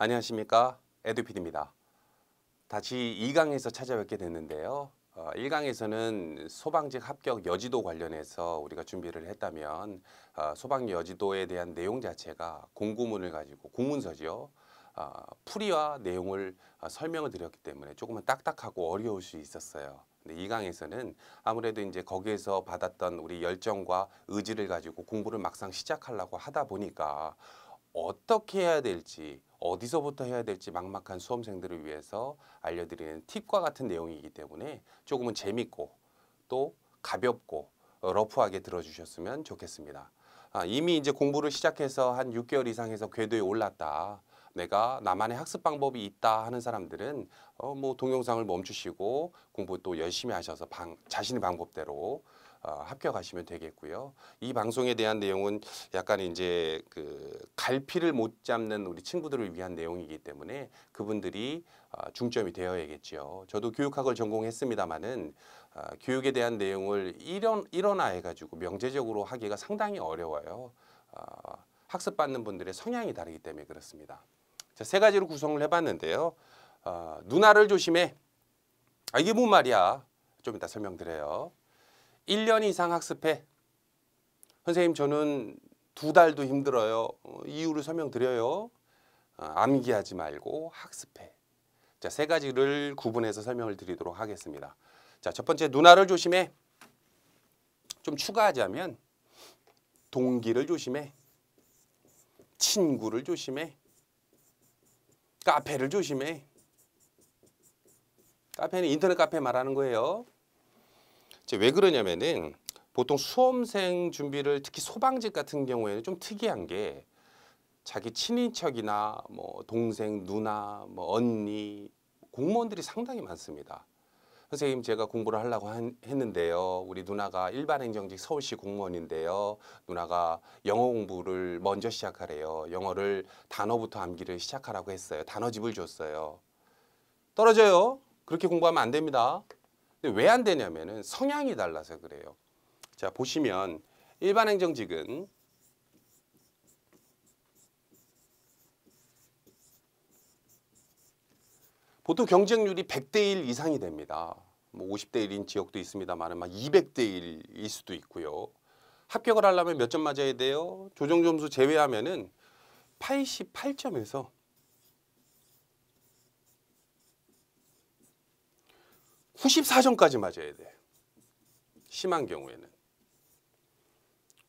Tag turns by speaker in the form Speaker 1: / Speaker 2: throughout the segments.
Speaker 1: 안녕하십니까, 에듀피디입니다. 다시 2강에서 찾아뵙게 됐는데요. 1강에서는 소방직 합격 여지도 관련해서 우리가 준비를 했다면 소방 여지도에 대한 내용 자체가 공구문을 가지고 공문서죠. 풀이와 내용을 설명을 드렸기 때문에 조금은 딱딱하고 어려울 수 있었어요. 근데 2강에서는 아무래도 이제 거기에서 받았던 우리 열정과 의지를 가지고 공부를 막상 시작하려고 하다 보니까 어떻게 해야 될지, 어디서부터 해야 될지 막막한 수험생들을 위해서 알려드리는 팁과 같은 내용이기 때문에 조금은 재밌고 또 가볍고 러프하게 들어주셨으면 좋겠습니다. 이미 이제 공부를 시작해서 한 6개월 이상 해서 궤도에 올랐다, 내가 나만의 학습 방법이 있다 하는 사람들은 뭐 동영상을 멈추시고 공부 또 열심히 하셔서 자신의 방법대로 합격하시면 되겠고요. 이 방송에 대한 내용은 약간 이제 그 갈피를 못 잡는 우리 친구들을 위한 내용이기 때문에 그분들이 중점이 되어야겠죠. 저도 교육학을 전공했습니다마는 교육에 대한 내용을 일원화해 가지고 명제적으로 하기가 상당히 어려워요. 학습받는 분들의 성향이 다르기 때문에 그렇습니다. 자, 세 가지로 구성을 해봤는데요. 누나를 조심해. 이게 뭔 말이야? 좀 이따 설명드려요. 1년 이상 학습해. 선생님, 저는 2달도 힘들어요. 이유를 설명드려요. 암기하지 말고 학습해. 자, 세 가지를 구분해서 설명을 드리도록 하겠습니다. 자, 첫 번째, 누나를 조심해. 좀 추가하자면 동기를 조심해. 친구를 조심해. 카페를 조심해. 카페는 인터넷 카페 말하는 거예요. 왜 그러냐면은 보통 수험생 준비를, 특히 소방직 같은 경우에는 좀 특이한 게 자기 친인척이나 뭐 동생, 누나, 뭐 언니, 공무원들이 상당히 많습니다. 선생님, 제가 공부를 하려고 했는데요. 우리 누나가 일반행정직 서울시 공무원인데요. 누나가 영어 공부를 먼저 시작하래요. 영어를 단어부터 암기를 시작하라고 했어요. 단어집을 줬어요. 떨어져요. 그렇게 공부하면 안 됩니다. 근데 왜 안 되냐면은 성향이 달라서 그래요. 자, 보시면 일반행정직은 보통 경쟁률이 100대 1 이상이 됩니다. 뭐 50대 1인 지역도 있습니다만 막 200대 1일 수도 있고요. 합격을 하려면 몇 점 맞아야 돼요? 조정 점수 제외하면은 88점에서 94점까지 맞아야 돼. 심한 경우에는.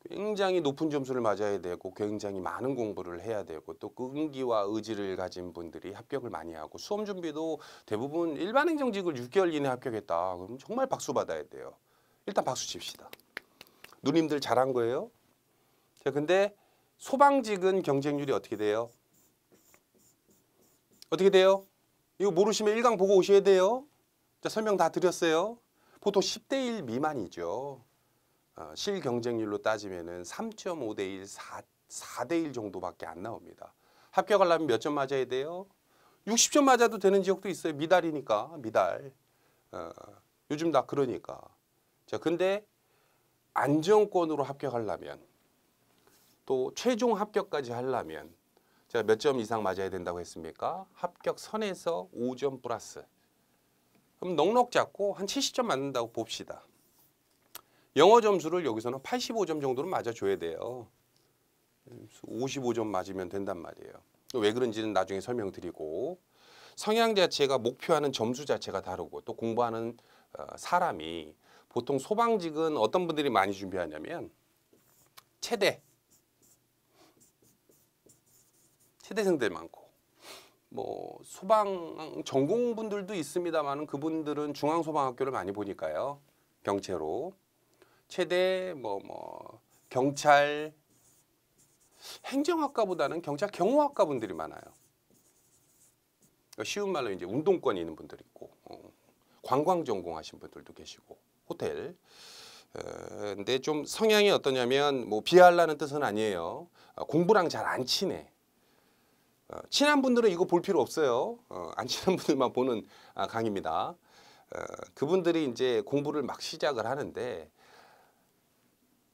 Speaker 1: 굉장히 높은 점수를 맞아야 되고 굉장히 많은 공부를 해야 되고 또 끈기와 의지를 가진 분들이 합격을 많이 하고, 수험 준비도 대부분 일반행정직을 6개월 이내에 합격했다 그럼 정말 박수 받아야 돼요. 일단 박수 칩시다. 누님들 잘한 거예요. 자, 근데 소방직은 경쟁률이 어떻게 돼요? 어떻게 돼요? 이거 모르시면 1강 보고 오셔야 돼요. 자, 설명 다 드렸어요. 보통 10대 1 미만이죠. 실 경쟁률로 따지면은 3.5대 1, 4대 1 정도밖에 안 나옵니다. 합격하려면 몇 점 맞아야 돼요? 60점 맞아도 되는 지역도 있어요. 미달이니까, 미달. 요즘 다 그러니까. 자, 근데 안정권으로 합격하려면 또 최종 합격까지 하려면 제가 몇 점 이상 맞아야 된다고 했습니까? 합격 선에서 5점 플러스. 그럼 넉넉 잡고 한 70점 맞는다고 봅시다. 영어 점수를 여기서는 85점 정도는 맞아줘야 돼요. 55점 맞으면 된단 말이에요. 왜 그런지는 나중에 설명드리고, 성향 자체가 목표하는 점수 자체가 다르고 또 공부하는 사람이, 보통 소방직은 어떤 분들이 많이 준비하냐면 체대생들 많고, 뭐 소방 전공분들도 있습니다만 그분들은 중앙소방학교를 많이 보니까요. 경채로. 체대 경찰, 행정학과보다는 경찰 경호학과 분들이 많아요. 그러니까 쉬운 말로 이제 운동권이 있는 분들 있고, 관광 전공하신 분들도 계시고, 호텔. 근데 좀 성향이 어떠냐면 뭐 비하하려는 뜻은 아니에요. 공부랑 잘 안 친해. 친한 분들은 이거 볼 필요 없어요. 안 친한 분들만 보는 강의입니다. 그분들이 이제 공부를 막 시작을 하는데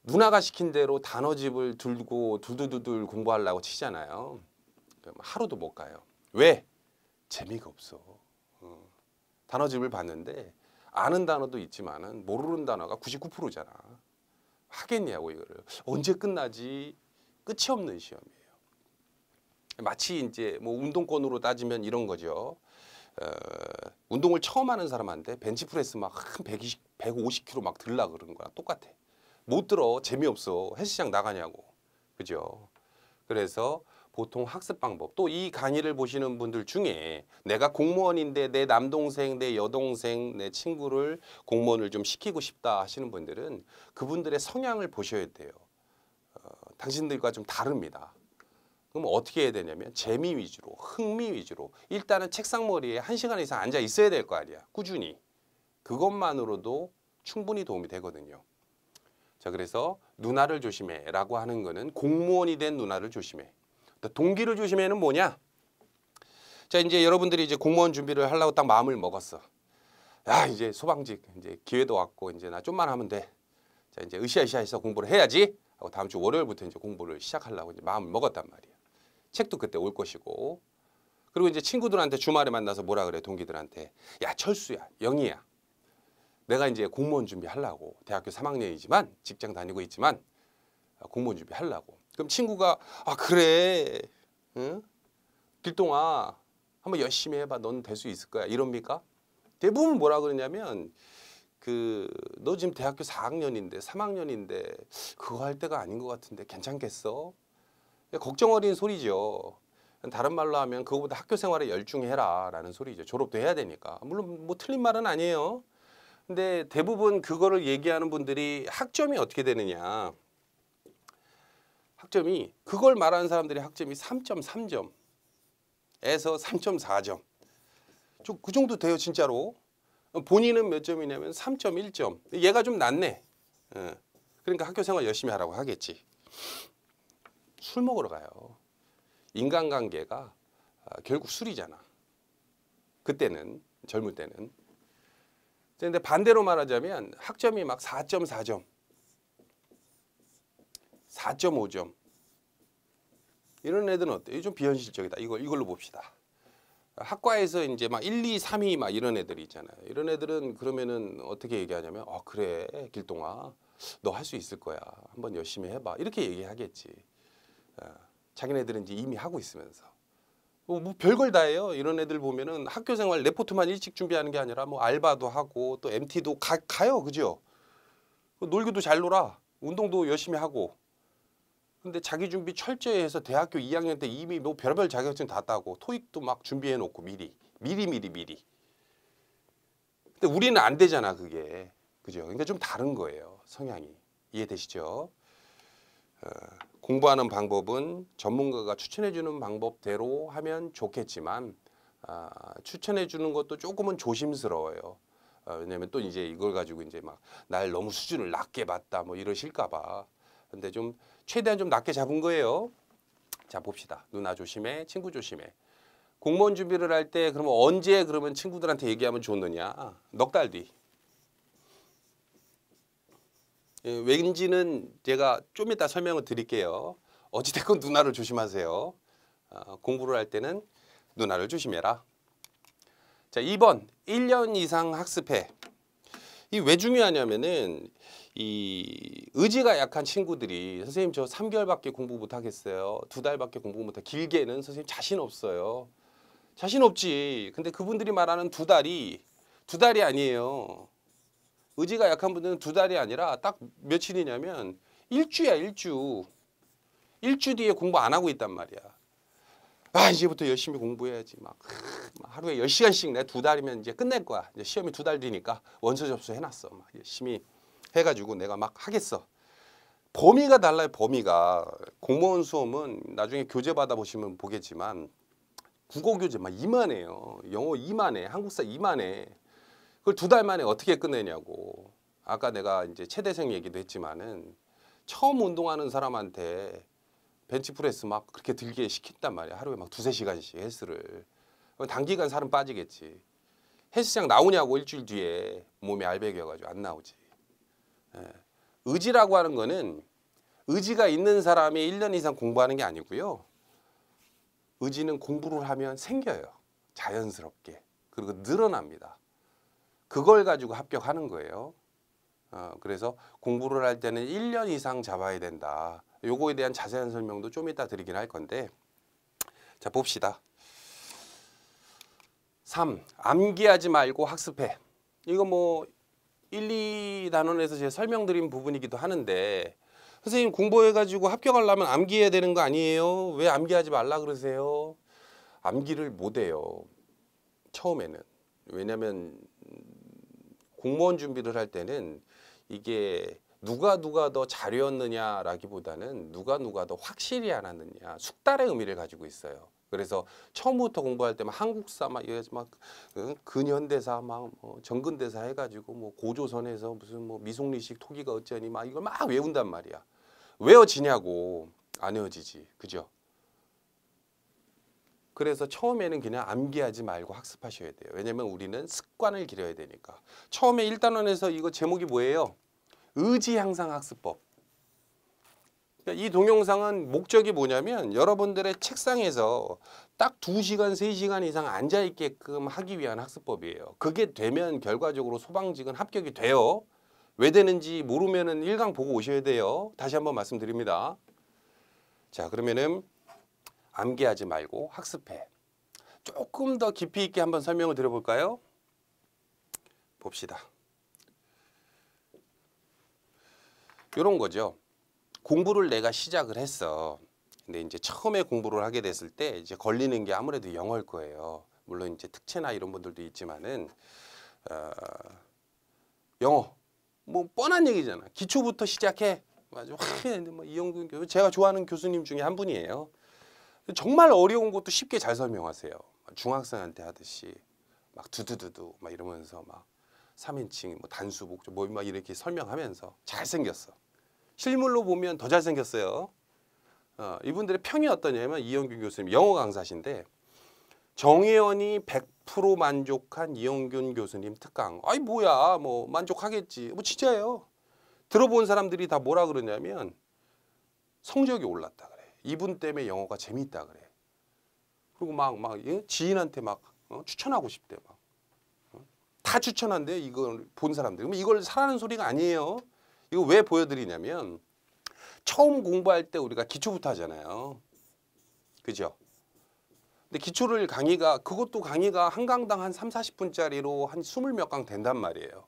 Speaker 1: 누나가 시킨 대로 단어집을 들고 둘둘둘 공부하려고 치잖아요. 그럼 하루도 못 가요. 왜? 재미가 없어. 단어집을 봤는데 아는 단어도 있지만은 모르는 단어가 99%잖아. 하겠냐고 이거를. 언제 끝나지? 끝이 없는 시험이에요. 마치 이제 뭐 운동권으로 따지면 이런 거죠. 운동을 처음 하는 사람한테 벤치프레스 막 한 120, 150kg 막 들라 그러는 거랑 똑같아. 못 들어. 재미없어. 헬스장 나가냐고. 그죠? 그래서 보통 학습 방법, 또 이 강의를 보시는 분들 중에 내가 공무원인데 내 남동생, 내 여동생, 내 친구를 공무원을 좀 시키고 싶다 하시는 분들은 그분들의 성향을 보셔야 돼요. 당신들과 좀 다릅니다. 그럼 어떻게 해야 되냐면 재미 위주로, 흥미 위주로. 일단은 책상머리에 1시간 이상 앉아 있어야 될 거 아니야. 꾸준히. 그것만으로도 충분히 도움이 되거든요. 자, 그래서 누나를 조심해 라고 하는 거는 공무원이 된 누나를 조심해. 동기를 조심해는 뭐냐? 자, 이제 여러분들이 이제 공무원 준비를 하려고 딱 마음을 먹었어. 야, 이제 소방직 이제 기회도 왔고 이제 나 좀만 하면 돼. 자, 이제 으쌰으쌰해서 공부를 해야지 하고 다음 주 월요일부터 이제 공부를 시작하려고 이제 마음을 먹었단 말이야. 책도 그때 올 것이고. 그리고 이제 친구들한테 주말에 만나서 뭐라 그래, 동기들한테. 야, 철수야, 영희야. 내가 이제 공무원 준비하려고. 대학교 3학년이지만 직장 다니고 있지만 공무원 준비하려고. 그럼 친구가 아, 그래. 응? 길동아, 한번 열심히 해봐. 넌 될 수 있을 거야. 이럽니까? 대부분 뭐라 그러냐면 너 지금 대학교 4학년인데 3학년인데 그거 할 때가 아닌 것 같은데 괜찮겠어? 걱정 어린 소리죠. 다른 말로 하면 그거보다 학교 생활에 열중해라 라는 소리죠. 졸업도 해야 되니까. 물론 뭐 틀린 말은 아니에요. 근데 대부분 그거를 얘기하는 분들이 학점이 어떻게 되느냐. 학점이, 그걸 말하는 사람들이 학점이 3.3점에서 3.4점. 그 정도 돼요, 진짜로. 본인은 몇 점이냐면 3.1점. 얘가 좀 낫네. 그러니까 학교 생활 열심히 하라고 하겠지. 술 먹으러 가요. 인간관계가 결국 술이잖아. 그때는, 젊을 때는. 근데 반대로 말하자면 학점이 막 4.4점, 4.5점. 이런 애들은 어때? 좀 비현실적이다. 이걸로 봅시다. 학과에서 이제 막 1, 2, 3위 막 이런 애들이 있잖아요. 이런 애들은 그러면은 어떻게 얘기하냐면, 그래, 길동아, 너 할 수 있을 거야. 한번 열심히 해봐. 이렇게 얘기하겠지. 자기네들은 이제 이미 하고 있으면서. 뭐 별걸 다 해요. 이런 애들 보면은 학교 생활 레포트만 일찍 준비하는 게 아니라 뭐 알바도 하고 또 MT도 가요. 그죠? 놀기도 잘 놀아. 운동도 열심히 하고. 근데 자기 준비 철저히 해서 대학교 2학년 때 이미 뭐 별의별 자격증 다 따고 토익도 막 준비해 놓고 미리. 근데 우리는 안 되잖아, 그게. 그죠? 그러니까 좀 다른 거예요, 성향이. 이해되시죠? 공부하는 방법은 전문가가 추천해 주는 방법대로 하면 좋겠지만 추천해 주는 것도 조금은 조심스러워요. 왜냐면 또 이제 이걸 가지고 이제 막 날 너무 수준을 낮게 봤다 뭐 이러실까 봐. 근데 좀 최대한 좀 낮게 잡은 거예요. 자, 봅시다. 누나 조심해, 친구 조심해. 공무원 준비를 할 때 그러면 언제 그러면 친구들한테 얘기하면 좋느냐? 넉 달 뒤. 왠지는 제가 좀 이따 설명을 드릴게요. 어찌됐건 누나를 조심하세요. 공부를 할 때는 누나를 조심해라. 자, 2번 1년 이상 학습해. 이 왜 중요하냐면은 이 의지가 약한 친구들이 선생님 저 3개월밖에 공부 못 하겠어요. 2달밖에 공부 못 해. 길게는 선생님 자신 없어요. 자신 없지. 근데 그분들이 말하는 2달이 아니에요. 의지가 약한 분들은 2달이 아니라 딱 며칠이냐면 일주야, 일주. 일주 뒤에 공부 안 하고 있단 말이야. 이제부터 열심히 공부해야지. 막 하루에 10시간씩 내 2달이면 이제 끝낼 거야. 이제 시험이 2달 뒤니까 원서 접수 해놨어. 막 열심히 해가지고 내가 막 하겠어. 범위가 달라요, 범위가. 공무원 수험은 나중에 교재 받아보시면 보겠지만 국어 교재 막 이만해요. 영어 이만해. 한국사 이만해. 그걸 2달 만에 어떻게 끝내냐고. 아까 내가 이제 최대생 얘기도 했지만은 처음 운동하는 사람한테 벤치프레스 막 그렇게 들게 시킨단 말이야. 하루에 막 2~3시간씩 헬스를. 단기간 살은 빠지겠지. 헬스장 나오냐고 일주일 뒤에 몸이 알배기여가지고 안 나오지. 의지라고 하는 거는 의지가 있는 사람이 1년 이상 공부하는 게 아니고요. 의지는 공부를 하면 생겨요. 자연스럽게. 그리고 늘어납니다. 그걸 가지고 합격하는 거예요. 그래서 공부를 할 때는 1년 이상 잡아야 된다. 요거에 대한 자세한 설명도 좀 이따 드리긴 할 건데, 자 봅시다. 3. 암기하지 말고 학습해. 이거 뭐 1, 2단원에서 제가 설명드린 부분이기도 하는데, 선생님 공부해가지고 합격하려면 암기해야 되는 거 아니에요? 왜 암기하지 말라 그러세요? 암기를 못해요. 처음에는. 왜냐면 공무원 준비를 할 때는 이게 누가 더 잘했느냐라기보다는 누가 더 확실히 알았느냐, 숙달의 의미를 가지고 있어요. 그래서 처음부터 공부할 때만 한국사 막 근현대사 막 정근대사 해가지고 뭐 고조선에서 무슨 뭐 미송리식 토기가 어쩌니 막 이걸 막 외운단 말이야. 외워지냐고. 안 외워지지, 그죠? 그래서 처음에는 그냥 암기하지 말고 학습하셔야 돼요. 왜냐면 우리는 습관을 기려야 되니까. 처음에 1단원에서 이거 제목이 뭐예요? 의지향상학습법. 이 동영상은 목적이 뭐냐면 여러분들의 책상에서 딱 2시간, 3시간 이상 앉아있게끔 하기 위한 학습법이에요. 그게 되면 결과적으로 소방직은 합격이 돼요. 왜 되는지 모르면은 1강 보고 오셔야 돼요. 다시 한번 말씀드립니다. 자, 그러면은 암기하지 말고 학습해. 조금 더 깊이 있게 한번 설명을 드려볼까요? 봅시다. 이런 거죠. 공부를 내가 시작을 했어. 근데 이제 처음에 공부를 하게 됐을 때 이제 걸리는 게 아무래도 영어일 거예요. 물론 이제 특채나 이런 분들도 있지만은 영어 뭐 뻔한 얘기잖아. 기초부터 시작해. 맞아. 뭐 이영균 교수 제가 좋아하는 교수님 중에 한 분이에요. 정말 어려운 것도 쉽게 잘 설명하세요. 중학생한테 하듯이 막 두두두두 막 이러면서 막 3인칭 뭐 단수복 뭐 막 이렇게 설명하면서 잘생겼어. 실물로 보면 더 잘생겼어요. 이분들의 평이 어떠냐면 이영균 교수님 영어 강사신데 정혜원이 100% 만족한 이영균 교수님 특강. 아이 뭐야 뭐 만족하겠지. 뭐 진짜예요. 들어본 사람들이 다 뭐라 그러냐면 성적이 올랐다 그래. 이분 때문에 영어가 재밌다 그래. 그리고 막 지인한테 막 추천하고 싶대. 막. 다 추천한대 이걸 본 사람들. 그럼 이걸 사라는 소리가 아니에요. 이거 왜 보여드리냐면 처음 공부할 때 우리가 기초부터 하잖아요. 그죠? 근데 기초를 그것도 강의가 한 강당 한 3, 40분짜리로 한 20몇 강 된단 말이에요.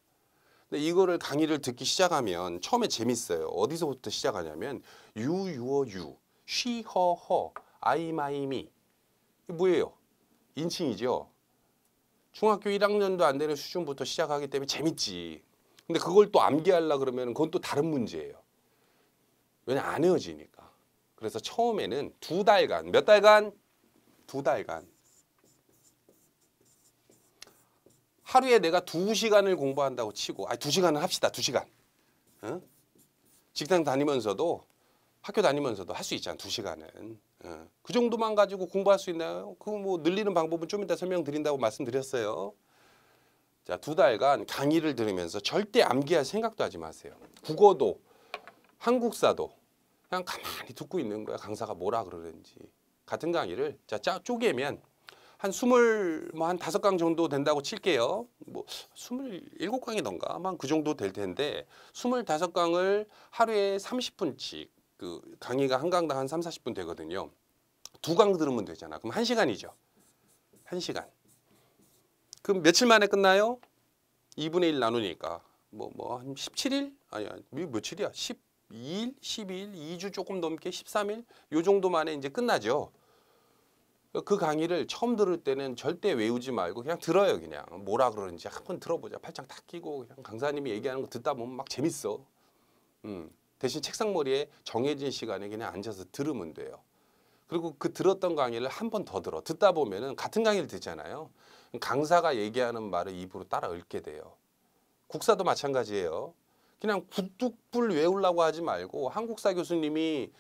Speaker 1: 근데 이거를 강의를 듣기 시작하면 처음에 재밌어요. 어디서부터 시작하냐면 you, your, you, she, her, her, I, my, me. 이게 뭐예요? 인칭이죠. 중학교 1학년도 안 되는 수준부터 시작하기 때문에 재밌지. 근데 그걸 또 암기하려고 그러면 그건 또 다른 문제예요. 왜냐 안 외워지니까. 그래서 처음에는 2달간, 몇 달간? 2달간. 하루에 내가 2시간을 공부한다고 치고, 2시간은 합시다. 2시간. 어? 직장 다니면서도 학교 다니면서도 할 수 있잖아. 2시간은. 그 정도만 가지고 공부할 수 있나요? 그거 뭐 늘리는 방법은 좀 이따 설명드린다고 말씀드렸어요. 자, 2달간 강의를 들으면서 절대 암기할 생각도 하지 마세요. 국어도 한국사도 그냥 가만히 듣고 있는 거야. 강사가 뭐라 그러는지. 같은 강의를 자 쪼개면 한 5강 정도 된다고 칠게요. 뭐 27강이던가 아마 그 정도 될 텐데 25강을 하루에 30분씩 그 강의가 한 강당 한 3, 40분 되거든요. 2강 들으면 되잖아. 그럼 1시간이죠. 1시간. 그럼 며칠 만에 끝나요? 2분의 1 나누니까 뭐 한 17일? 아니야. 며칠이야? 12일, 12일, 2주 조금 넘게 13일 요 정도 만에 이제 끝나죠. 그 강의를 처음 들을 때는 절대 외우지 말고 그냥 들어요. 그냥 뭐라 그러는지 한번 들어보자. 팔짱 탁 끼고 그냥 강사님이 얘기하는 거 듣다 보면 막 재밌어. 대신 책상머리에 정해진 시간에 그냥 앉아서 들으면 돼요. 그리고 그 들었던 강의를 한 번 더 들어. 듣다 보면은 같은 강의를 듣잖아요. 강사가 얘기하는 말을 입으로 따라 읊게 돼요. 국사도 마찬가지예요. 그냥 굿뚝불 외우려고 하지 말고 한국사 교수님이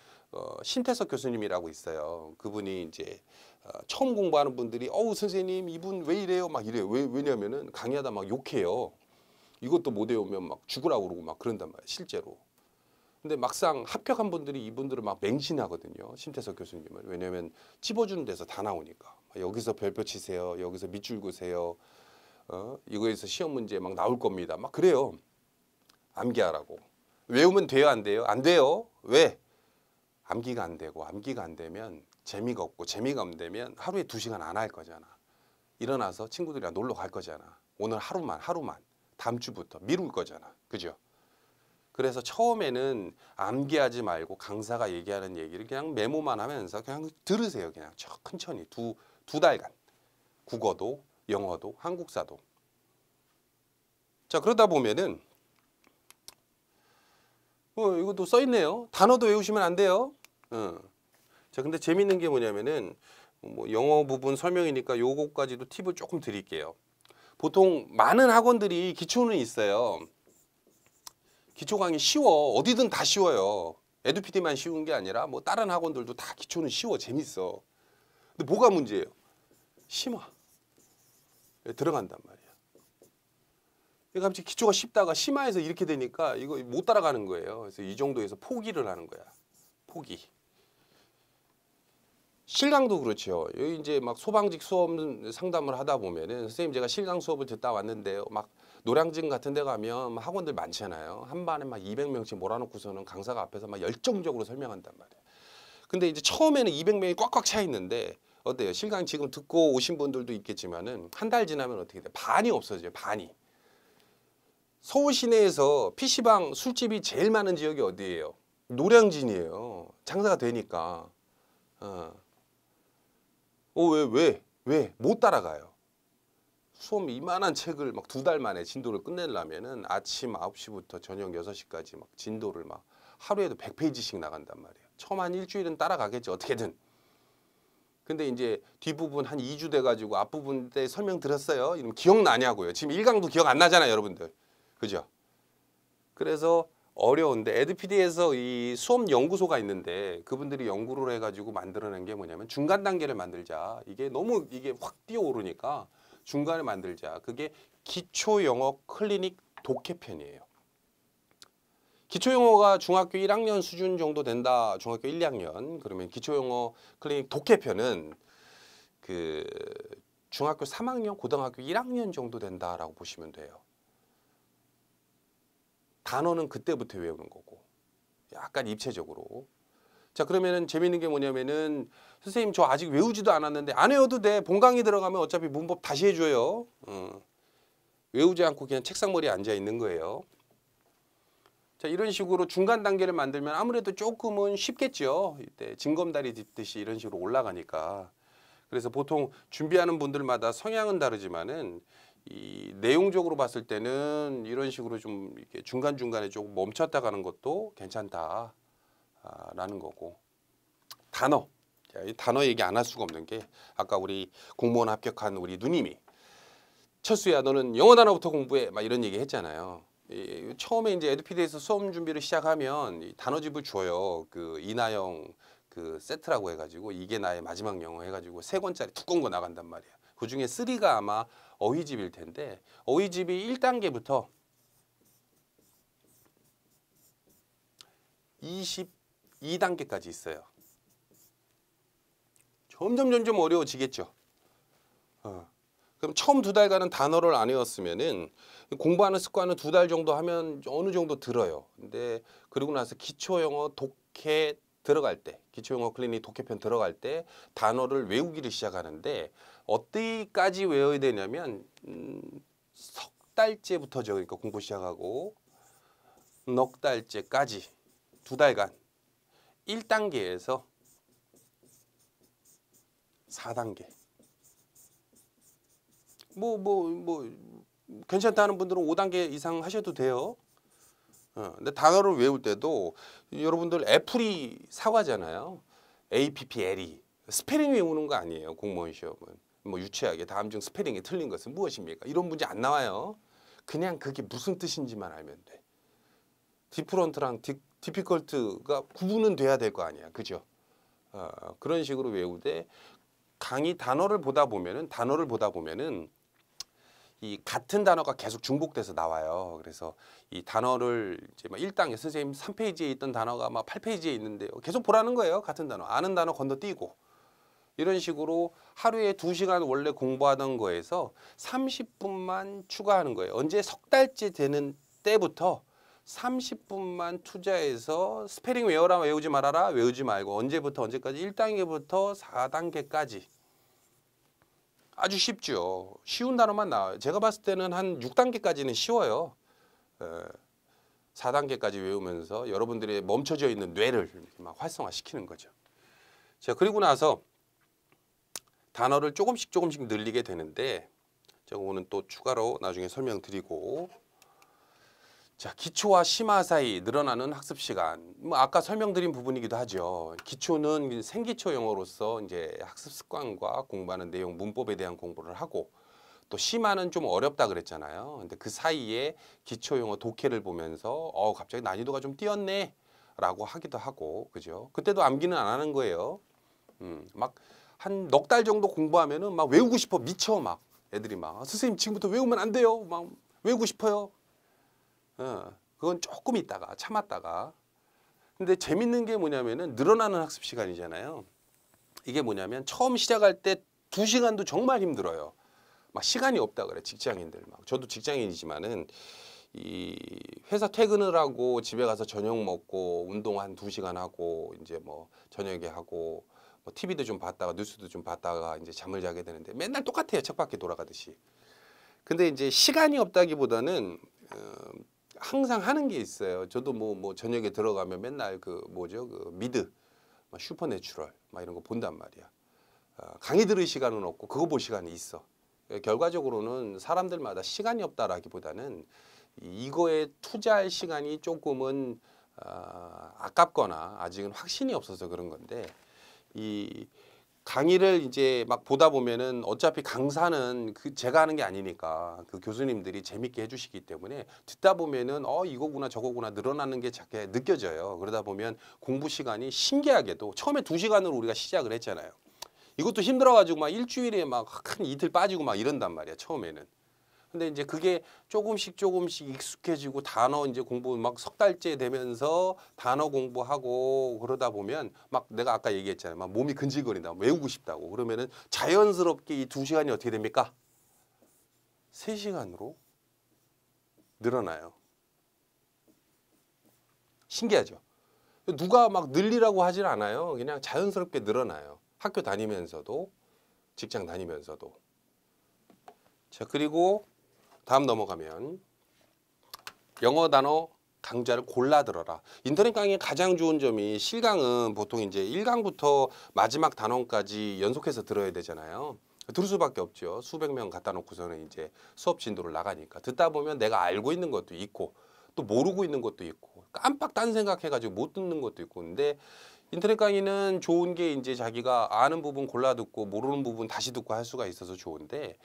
Speaker 1: 신태석 교수님이라고 있어요. 그분이 이제 처음 공부하는 분들이 선생님 이분 왜 이래요? 막 이래요. 왜냐면은 강의하다 막 욕해요. 이것도 못 외우면 막 죽으라고 그러고 막 그런단 말이에요. 실제로. 근데 막상 합격한 분들이 이분들을 막 맹신하거든요. 심태석 교수님을. 왜냐하면 찝어주는 데서 다 나오니까. 여기서 별표 치세요. 여기서 밑줄 그세요. 이거에서 시험 문제 막 나올 겁니다. 막 그래요. 암기하라고. 외우면 돼요, 안 돼요? 안 돼요. 왜? 암기가 안 되고 암기가 안 되면 재미가 없고 재미가 안 되면 하루에 2시간 안 할 거잖아. 일어나서 친구들이랑 놀러 갈 거잖아. 오늘 하루만 다음 주부터 미룰 거잖아. 그죠? 그래서 처음에는 암기하지 말고 강사가 얘기하는 얘기를 그냥 메모만 하면서 그냥 들으세요. 그냥 천천히 두 달간. 국어도 영어도 한국사도. 자, 그러다 보면은 이것도 써 있네요. 단어도 외우시면 안 돼요. 자, 근데 재밌는 게 뭐냐면은 뭐 영어 부분 설명이니까 요거까지도 팁을 조금 드릴게요. 보통 많은 학원들이 기초는 있어요. 기초 강의 쉬워. 어디든 다 쉬워요. 에듀피디만 쉬운 게 아니라 뭐 다른 학원들도 다 기초는 쉬워. 재밌어. 근데 뭐가 문제예요? 심화. 들어간단 말이야. 갑자기 기초가 쉽다가 심화해서 이렇게 되니까 이거 못 따라가는 거예요. 그래서 이 정도에서 포기를 하는 거야. 포기. 실강도 그렇죠. 여기 이제 막 소방직 수업 상담을 하다 보면은 선생님 제가 실강 수업을 듣다 왔는데요. 막 노량진 같은 데 가면 학원들 많잖아요. 한 반에 막 200명씩 몰아놓고서는 강사가 앞에서 막 열정적으로 설명한단 말이에요. 근데 이제 처음에는 200명이 꽉꽉 차 있는데 어때요? 실강 지금 듣고 오신 분들도 있겠지만은 한 달 지나면 어떻게 돼? 반이 없어져요. 반이. 서울 시내에서 PC방 술집이 제일 많은 지역이 어디예요? 노량진이에요. 장사가 되니까. 왜? 못 따라가요. 수업 이만한 책을 막 2달 만에 진도를 끝내려면은 아침 9시부터 저녁 6시까지 막 진도를 막 하루에도 100페이지씩 나간단 말이에요. 처음 한 일주일은 따라가겠죠. 어떻게든. 근데 이제 뒷부분 한 2주 돼가지고 앞부분 때 설명 들었어요. 이러면 기억나냐고요. 지금 1강도 기억 안 나잖아요, 여러분들. 그죠? 그래서 어려운데 에듀피디에서 이 수업 연구소가 있는데 그분들이 연구를 해가지고 만들어낸 게 뭐냐면 중간 단계를 만들자. 이게 너무 확 뛰어오르니까 중간에 만들자. 그게 기초 영어 클리닉 독해편이에요. 기초 영어가 중학교 1학년 수준 정도 된다. 중학교 1, 2학년. 그러면 기초 영어 클리닉 독해편은 그 중학교 3학년, 고등학교 1학년 정도 된다라고 보시면 돼요. 단어는 그때부터 외우는 거고 약간 입체적으로. 자, 그러면은 재밌는 게 뭐냐면은 선생님 저 아직 외우지도 않았는데 안 외워도 돼. 본강의 들어가면 어차피 문법 다시 해줘요. 외우지 않고 그냥 책상머리에 앉아 있는 거예요. 자, 이런 식으로 중간 단계를 만들면 아무래도 조금은 쉽겠죠. 이때 징검다리 딛듯이 이런 식으로 올라가니까. 그래서 보통 준비하는 분들마다 성향은 다르지만은 이 내용적으로 봤을 때는 이런 식으로 좀 이렇게 중간중간에 조금 멈췄다 가는 것도 괜찮다라는 거고. 단어. 자, 이 단어 얘기 안 할 수가 없는 게 아까 우리 공무원 합격한 우리 누님이 철수야 너는 영어 단어부터 공부해 막 이런 얘기 했잖아요. 처음에 이제 에듀피디에서 수업 준비를 시작하면 이 단어집을 줘요. 그 이나영 그 세트라고 해가지고 이게 나의 마지막 영어 해가지고 3권짜리 두꺼운 거 나간단 말이야. 그 중에 3가 아마 어휘집일 텐데 어휘집이 1단계부터 22단계까지 있어요. 점점 어려워지겠죠. 그럼 처음 2달간은 단어를 안 외웠으면은 공부하는 습관은 2달 정도 하면 어느 정도 들어요. 근데 그러고 나서 기초 영어 독해 들어갈 때, 기초 영어 클리닉 독해편 들어갈 때 단어를 외우기를 시작하는데 어디까지 외워야 되냐면 석 달째부터죠. 그러니까 공부 시작하고 넉 달째까지 2달간 1단계에서 4단계. 뭐 괜찮다는 분들은 5단계 이상 하셔도 돼요. 근데 단어를 외울 때도 여러분들 애플이 사과잖아요. APPLE. 스페링 외우는 거 아니에요. 공무원 시험은. 뭐 유치하게 다음 중 스페링이 틀린 것은 무엇입니까? 이런 문제 안 나와요. 그냥 그게 무슨 뜻인지만 알면 돼. 디프런트랑 디피컬트가 구분은 돼야 될 거 아니야. 그죠? 그런 식으로 외우되 단어를 보다 보면은 이 같은 단어가 계속 중복돼서 나와요. 그래서 이 단어를 이제 막 1단계 선생님 3페이지에 있던 단어가 막 8페이지에 있는데요. 계속 보라는 거예요. 같은 단어. 아는 단어 건너뛰고. 이런 식으로 하루에 2시간 원래 공부하던 거에서 30분만 추가하는 거예요. 언제 석 달째 되는 때부터 30분만 투자해서 스페링 외워라 외우지 말아라 외우지 말고 언제부터 언제까지 1단계부터 4단계까지 아주 쉽죠. 쉬운 단어만 나와요. 제가 봤을 때는 한 6단계까지는 쉬워요. 4단계까지 외우면서 여러분들의 멈춰져 있는 뇌를 막 활성화시키는 거죠. 자, 그리고 나서 단어를 조금씩 늘리게 되는데 저거는 또 추가로 나중에 설명드리고, 자, 기초와 심화 사이 늘어나는 학습 시간. 뭐 아까 설명드린 부분이기도 하죠. 기초는 생기초 영어로서 이제 학습 습관과 공부하는 내용, 문법에 대한 공부를 하고, 또 심화는 좀 어렵다 그랬잖아요. 근데 그 사이에 기초 영어 독해를 보면서 갑자기 난이도가 좀 뛰었네라고 하기도 하고, 그죠? 그때도 암기는 안 하는 거예요. 막 한 넉 달 정도 공부하면은 막 외우고 싶어 미쳐 막 애들이 막 선생님 지금부터 외우면 안 돼요. 막 외우고 싶어요. 그건 조금 있다가 참았다가. 근데 재밌는 게 뭐냐면은 늘어나는 학습 시간이잖아요. 이게 뭐냐면 처음 시작할 때 2시간도 정말 힘들어요. 막 시간이 없다 그래 직장인들 막. 저도 직장인이지만은 이 회사 퇴근을 하고 집에 가서 저녁 먹고 운동 한 2시간 하고 이제 뭐 저녁에 하고 뭐 TV도 좀 봤다가 뉴스도 좀 봤다가 이제 잠을 자게 되는데 맨날 똑같아요. 쳇바퀴 돌아가듯이. 근데 이제 시간이 없다기보다는 항상 하는 게 있어요. 저도 뭐 저녁에 들어가면 맨날 그 뭐죠? 그 미드, 슈퍼내추럴 막 이런 거 본단 말이야. 강의 들을 시간은 없고 그거 볼 시간이 있어. 결과적으로는 사람들마다 시간이 없다라기보다는 이거에 투자할 시간이 조금은 아깝거나 아직은 확신이 없어서 그런 건데, 이 강의를 이제 막 보다 보면은 어차피 강사는 제가 하는 게 아니니까 그 교수님들이 재밌게 해주시기 때문에 듣다 보면은 이거구나 저거구나 늘어나는 게 자꾸 느껴져요. 그러다 보면 공부 시간이 신기하게도 처음에 2시간으로 우리가 시작을 했잖아요. 이것도 힘들어가지고 막 일주일에 막 한 이틀 빠지고 막 이런단 말이야 처음에는. 근데 이제 그게 조금씩 익숙해지고 단어 이제 공부 막 석 달째 되면서 단어 공부하고 그러다 보면 막 내가 아까 얘기했잖아요. 막 몸이 근질거린다. 외우고 싶다고. 그러면은 자연스럽게 이 2시간이 어떻게 됩니까? 3시간으로 늘어나요. 신기하죠? 누가 막 늘리라고 하질 않아요. 그냥 자연스럽게 늘어나요. 학교 다니면서도 직장 다니면서도. 자, 그리고 다음 넘어가면 영어 단어 강좌를 골라 들어라. 인터넷 강의의 가장 좋은 점이 실강은 보통 이제 1강부터 마지막 단원까지 연속해서 들어야 되잖아요. 들을 수밖에 없죠. 수백 명 갖다 놓고서는 이제 수업 진도를 나가니까. 듣다 보면 내가 알고 있는 것도 있고 또 모르고 있는 것도 있고 깜빡 딴 생각해가지고 못 듣는 것도 있고. 근데 인터넷 강의는 좋은 게 이제 자기가 아는 부분 골라 듣고 모르는 부분 다시 듣고 할 수가 있어서 좋은데,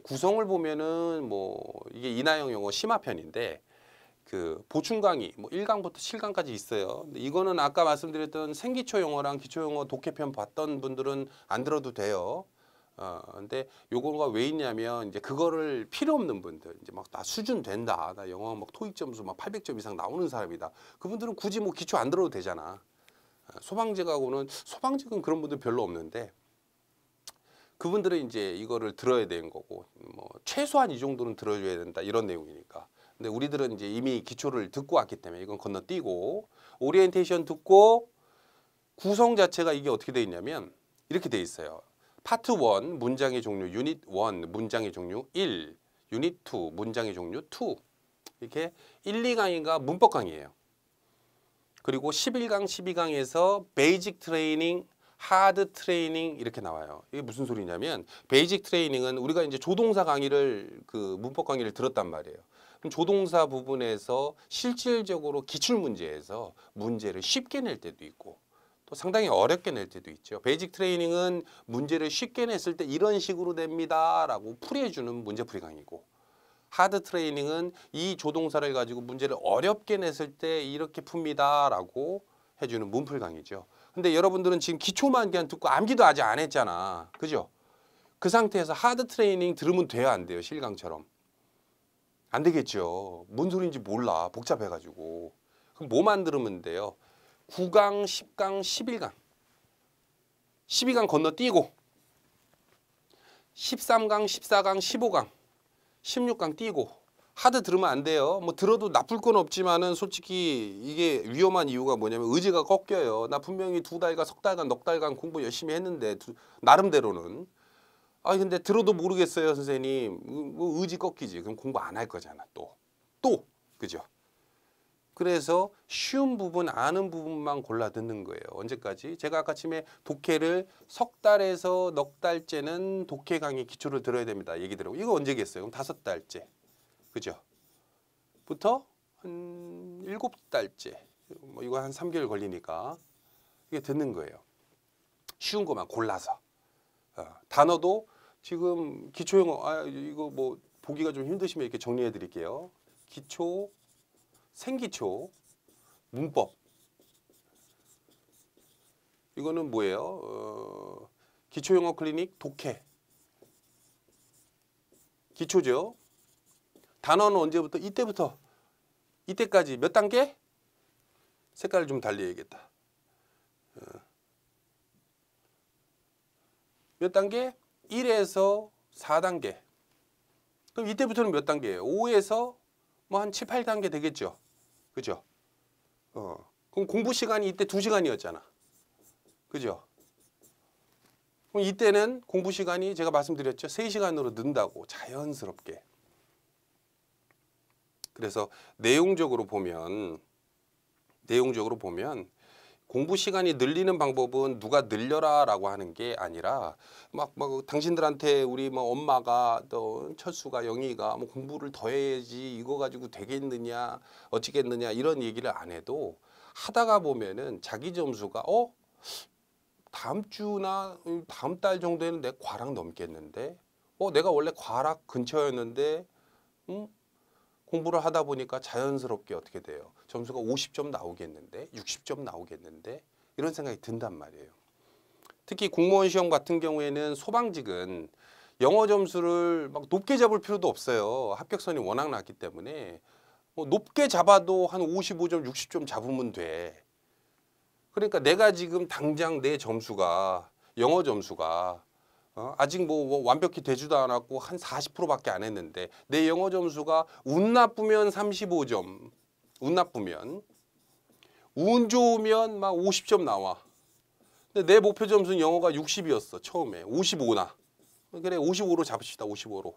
Speaker 1: 구성을 보면은 뭐 이게 이나영 영어 심화편인데 그 보충 강의 뭐 1강부터 7강까지 있어요. 근데 이거는 아까 말씀드렸던 생기초 영어랑 기초 영어 독해편 봤던 분들은 안 들어도 돼요. 근데 요거가 왜 있냐면 이제 그거를 필요 없는 분들 이제 막 나 수준 된다. 나 영어 막 토익 점수 막 800점 이상 나오는 사람이다. 그분들은 굳이 뭐 기초 안 들어도 되잖아. 소방직은 그런 분들 별로 없는데 그분들은 이제 이거를 들어야 되는 거고, 뭐 최소한 이 정도는 들어줘야 된다 이런 내용이니까. 근데 우리들은 이제 이미 기초를 듣고 왔기 때문에 이건 건너뛰고, 오리엔테이션 듣고 구성 자체가 이게 어떻게 돼 있냐면 이렇게 돼 있어요. 파트 1 문장의 종류, 유닛 1 문장의 종류 1, 유닛 2 문장의 종류 2, 이렇게 1, 2강의가 문법 강의예요. 그리고 11강, 12강에서 베이직 트레이닝, 하드 트레이닝 이렇게 나와요. 이게 무슨 소리냐면 베이직 트레이닝은 우리가 이제 조동사 강의를 그 문법 강의를 들었단 말이에요. 그럼 조동사 부분에서 실질적으로 기출 문제에서 문제를 쉽게 낼 때도 있고 또 상당히 어렵게 낼 때도 있죠. 베이직 트레이닝은 문제를 쉽게 냈을 때 이런 식으로 냅니다라고 풀이해주는 문제풀이 강의고, 하드 트레이닝은 이 조동사를 가지고 문제를 어렵게 냈을 때 이렇게 풉니다라고 해주는 문풀 강의죠. 근데 여러분들은 지금 기초만 그냥 듣고 암기도 아직 안 했잖아. 그죠? 그 상태에서 하드 트레이닝 들으면 돼요, 안 돼요? 실강처럼. 안 되겠죠. 뭔 소리인지 몰라. 복잡해가지고. 그럼 뭐 만들면 돼요? 9강, 10강, 11강. 12강 건너뛰고 13강, 14강, 15강, 16강 뛰고. 하드 들으면 안 돼요. 뭐 들어도 나쁠 건 없지만은 솔직히 이게 위험한 이유가 뭐냐면 의지가 꺾여요. 나 분명히 2달간, 석 달간, 넉 달간 공부 열심히 했는데 나름대로는. 아 근데 들어도 모르겠어요, 선생님. 뭐 의지 꺾이지. 그럼 공부 안 할 거잖아. 또 그죠? 그래서 쉬운 부분, 아는 부분만 골라 듣는 거예요. 언제까지? 제가 아까 아침에 독해를 석 달에서 넉 달째는 독해 강의 기초를 들어야 됩니다. 얘기 들어요. 이거 언제겠어요? 그럼 5달째. 그죠? 부터 한 7달째. 뭐 이거 한 3개월 걸리니까 이게 듣는 거예요. 쉬운 것만 골라서. 단어도 지금 기초 영어 이거 뭐 보기가 좀 힘드시면 이렇게 정리해 드릴게요. 기초, 생기초, 문법. 이거는 뭐예요? 기초 영어 클리닉 독해. 기초죠. 단어는 언제부터? 이때부터. 이때까지 몇 단계? 색깔을 좀 달리해야겠다. 몇 단계? 1에서 4단계. 그럼 이때부터는 몇 단계예요? 5에서 뭐 한 7, 8단계 되겠죠. 그죠? 그럼 공부 시간이 이때 2시간이었잖아. 그죠? 그럼 이때는 공부 시간이 제가 말씀드렸죠. 3시간으로 는다고 자연스럽게. 그래서 내용적으로 보면 공부 시간이 늘리는 방법은 누가 늘려라라고 하는 게 아니라 막 당신들한테 우리 뭐 엄마가 또 철수가 영희가 뭐 공부를 더 해야지 이거 가지고 되겠느냐 어찌겠느냐 이런 얘기를 안 해도 하다가 보면은 자기 점수가 다음 주나 다음 달 정도에는 내 과락 넘겠는데 내가 원래 과락 근처였는데 공부를 하다 보니까 자연스럽게 어떻게 돼요? 점수가 50점 나오겠는데 60점 나오겠는데 이런 생각이 든단 말이에요. 특히 공무원 시험 같은 경우에는 소방직은 영어 점수를 막 높게 잡을 필요도 없어요. 합격선이 워낙 낮기 때문에 높게 잡아도 한 55점 60점 잡으면 돼. 그러니까 내가 지금 당장 내 점수가 영어 점수가 아직 뭐 완벽히 되지도 않았고 한 40%밖에 안 했는데 내 영어 점수가 운 나쁘면 35점, 운 나쁘면 운 좋으면 막 50점 나와. 근데 내 목표 점수는 영어가 60이었어 처음에 55나. 그래 55로 잡읍시다 55로.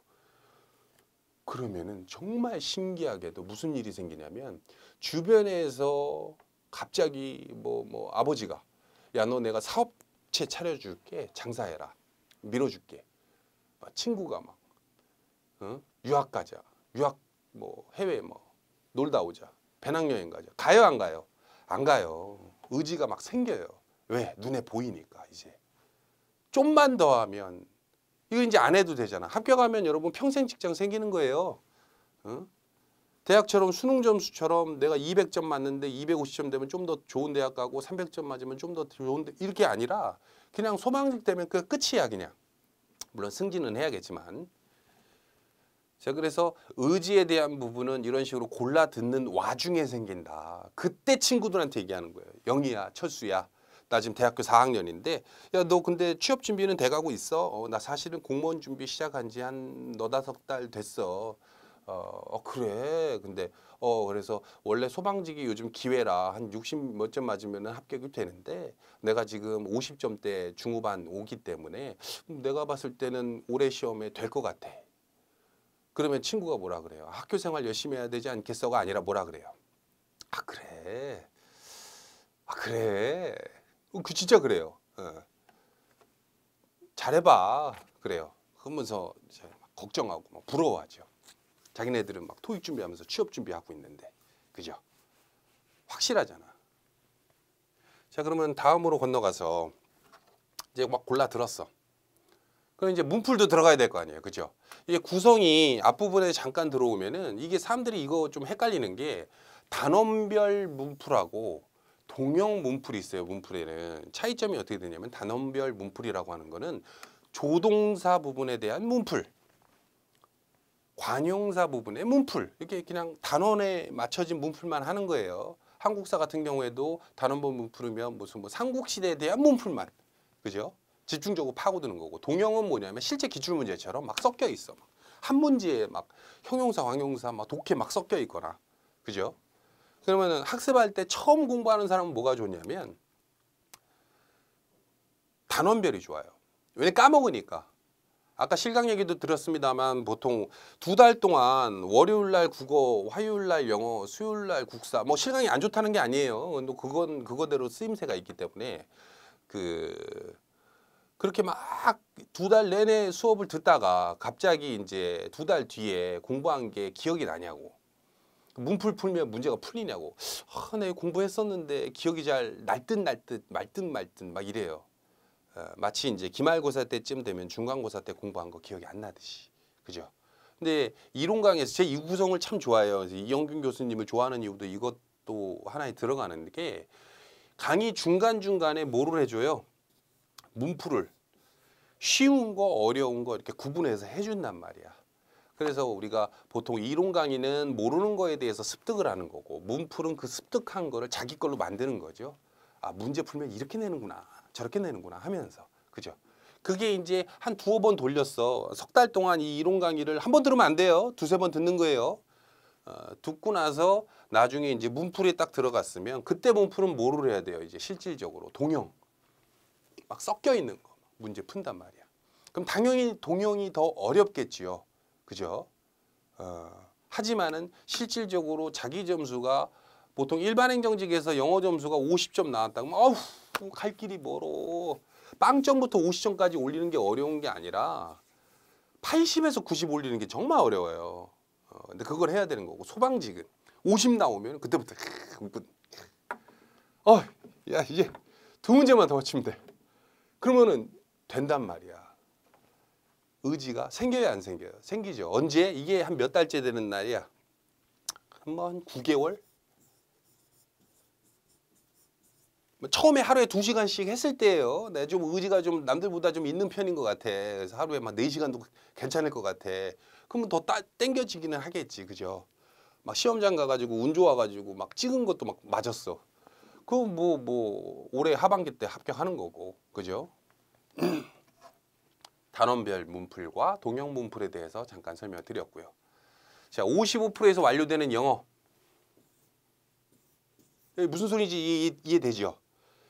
Speaker 1: 그러면은 정말 신기하게도 무슨 일이 생기냐면 주변에서 갑자기 뭐 아버지가 야 너 내가 사업체 차려줄게 장사해라. 밀어줄게. 친구가 막 유학 가자. 유학 뭐 해외 뭐 놀다 오자. 배낭여행 가자. 가요 안 가요? 안 가요. 의지가 막 생겨요. 왜? 눈에 보이니까 이제. 좀만 더 하면 이거 이제 안 해도 되잖아. 합격하면 여러분 평생 직장 생기는 거예요. 대학처럼 수능 점수처럼 내가 200점 맞는데 250점 되면 좀 더 좋은 대학 가고 300점 맞으면 좀 더 좋은 데 이렇게 아니라 그냥 소망직 되면 그 끝이야 그냥. 물론 승진은 해야겠지만. 자 그래서 의지에 대한 부분은 이런 식으로 골라 듣는 와중에 생긴다. 그때 친구들한테 얘기하는 거예요. 영희야, 철수야. 나 지금 대학교 4학년인데 야 너 근데 취업 준비는 돼가고 있어? 나 사실은 공무원 준비 시작한 지 한 너다섯 달 됐어. 그래. 근데 그래서 원래 소방직이 요즘 기회라 한 60 몇 점 맞으면 합격이 되는데 내가 지금 50점대 중후반 오기 때문에 내가 봤을 때는 올해 시험에 될 것 같아. 그러면 친구가 뭐라 그래요? 학교 생활 열심히 해야 되지 않겠어가 아니라 뭐라 그래요? 아 그래. 아 그래. 그 진짜 그래요. 잘해봐. 그래요. 그러면서 이제 막 걱정하고 막 부러워하죠. 자기네들은 막 토익 준비하면서 취업 준비하고 있는데 그죠? 확실하잖아. 자 그러면 다음으로 건너가서 이제 막 골라 들었어. 그럼 이제 문풀도 들어가야 될 거 아니에요, 그죠? 이게 구성이 앞부분에 잠깐 들어오면은 이게 사람들이 이거 좀 헷갈리는 게 단원별 문풀하고 동형 문풀이 있어요. 문풀에는 차이점이 어떻게 되냐면 단원별 문풀이라고 하는 거는 조동사 부분에 대한 문풀. 관용사 부분에 문풀, 이렇게 그냥 단원에 맞춰진 문풀만 하는 거예요. 한국사 같은 경우에도 단원본 문풀이면 무슨 뭐 삼국시대에 대한 문풀만, 그죠? 집중적으로 파고드는 거고, 동영은 뭐냐면 실제 기출문제처럼 막 섞여 있어. 한 문제에 막 형용사, 관용사, 막 독해 막 섞여 있거나, 그죠? 그러면은 학습할 때 처음 공부하는 사람은 뭐가 좋냐면 단원별이 좋아요. 왜 까먹으니까. 아까 실강 얘기도 들었습니다만 보통 2달 동안 월요일 날 국어, 화요일 날 영어, 수요일 날 국사, 뭐 실강이 안 좋다는 게 아니에요. 근데 그건 그거대로 쓰임새가 있기 때문에 그렇게 막 2달 내내 수업을 듣다가 갑자기 이제 2달 뒤에 공부한 게 기억이 나냐고. 문풀 풀면 문제가 풀리냐고. 내가 공부했었는데 기억이 잘 날 듯 말 듯 막 이래요. 마치 이제 기말고사 때쯤 되면 중간고사 때 공부한 거 기억이 안 나듯이. 그죠? 근데 이론 강의에서 제 이 구성을 참 좋아해요. 그래서 이영균 교수님을 좋아하는 이유도 이것도 하나에 들어가는 게 강의 중간중간에 뭐를 해줘요? 문풀을. 쉬운 거 어려운 거 이렇게 구분해서 해준단 말이야. 그래서 우리가 보통 이론 강의는 모르는 거에 대해서 습득을 하는 거고 문풀은 그 습득한 거를 자기 걸로 만드는 거죠. 아, 문제 풀면 이렇게 내는구나. 저렇게 내는구나 하면서. 그죠? 그게 이제 한 2-번 돌렸어. 3달 동안 이 이론 강의를 한 번 들으면 안 돼요. 2-3번 듣는 거예요. 듣고 나서 나중에 이제 문풀이 딱 들어갔으면 그때 문풀은 뭐를 해야 돼요? 이제 실질적으로 동영. 막 섞여 있는 거. 문제 푼단 말이야. 그럼 당연히 동영이 더 어렵겠지요. 그죠? 하지만은 실질적으로 자기 점수가 보통 일반행정직에서 영어 점수가 50점 나왔다 그러면 어우 갈 길이 멀어. 빵점부터 50점까지 올리는 게 어려운 게 아니라 80에서 90 올리는 게 정말 어려워요. 근데 그걸 해야 되는 거고 소방직은 50 나오면 그때부터 야 이제 2문제만 더 맞추면 돼. 그러면은 된단 말이야. 의지가 생겨야 안 생겨요? 생기죠. 언제? 이게 한 몇 달째 되는 날이야. 한 9개월? 처음에 하루에 2시간씩 했을 때예요. 내가 좀 의지가 좀 남들보다 좀 있는 편인 것 같아. 그래서 하루에 막 4시간도 괜찮을 것 같아. 그러면 더 땡겨지기는 하겠지. 그죠? 막 시험장 가가지고 운 좋아가지고 막 찍은 것도 막 맞았어. 그럼 뭐 올해 하반기 때 합격하는 거고. 그죠? 단원별 문풀과 동형 문풀에 대해서 잠깐 설명을 드렸고요. 자, 55%에서 완료되는 영어. 무슨 소리인지 이해되죠?